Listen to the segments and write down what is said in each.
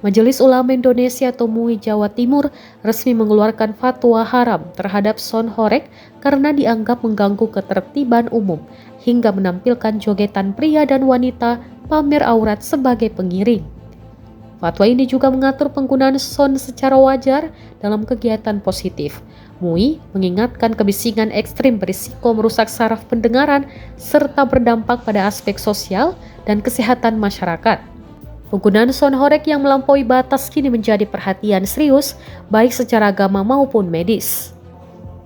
Majelis Ulama Indonesia atau MUI Jawa Timur resmi mengeluarkan fatwa haram terhadap Son Horeg karena dianggap mengganggu ketertiban umum hingga menampilkan jogetan pria dan wanita pamer aurat sebagai pengiring. Fatwa ini juga mengatur penggunaan son secara wajar dalam kegiatan positif. MUI mengingatkan kebisingan ekstrim berisiko merusak saraf pendengaran serta berdampak pada aspek sosial dan kesehatan masyarakat. Penggunaan son horeg yang melampaui batas kini menjadi perhatian serius baik secara agama maupun medis.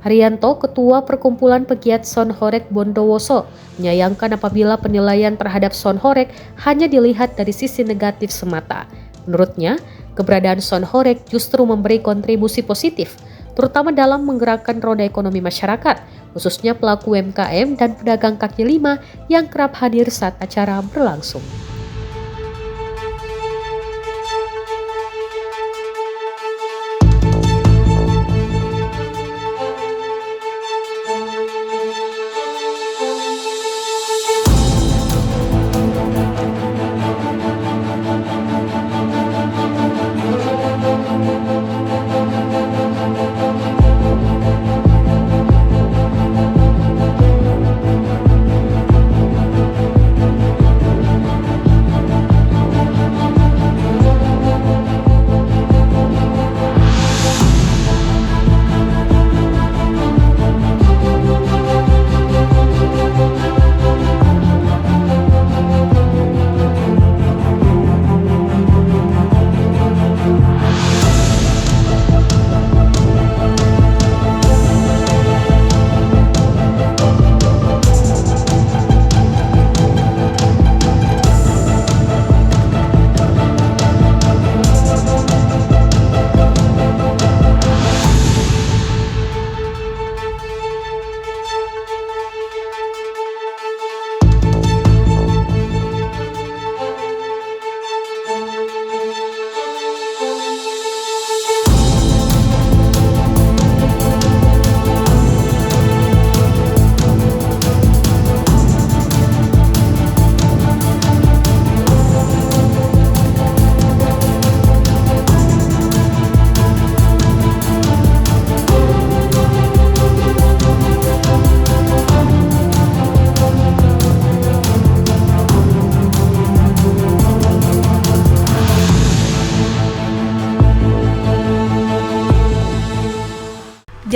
Haryanto, Ketua Perkumpulan Pegiat Son Horeg Bondowoso, menyayangkan apabila penilaian terhadap son horeg hanya dilihat dari sisi negatif semata. Menurutnya, keberadaan son horeg justru memberi kontribusi positif, terutama dalam menggerakkan roda ekonomi masyarakat, khususnya pelaku UMKM dan pedagang kaki lima yang kerap hadir saat acara berlangsung.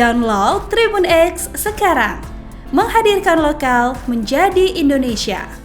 Download Tribun X sekarang, menghadirkan lokal menjadi Indonesia.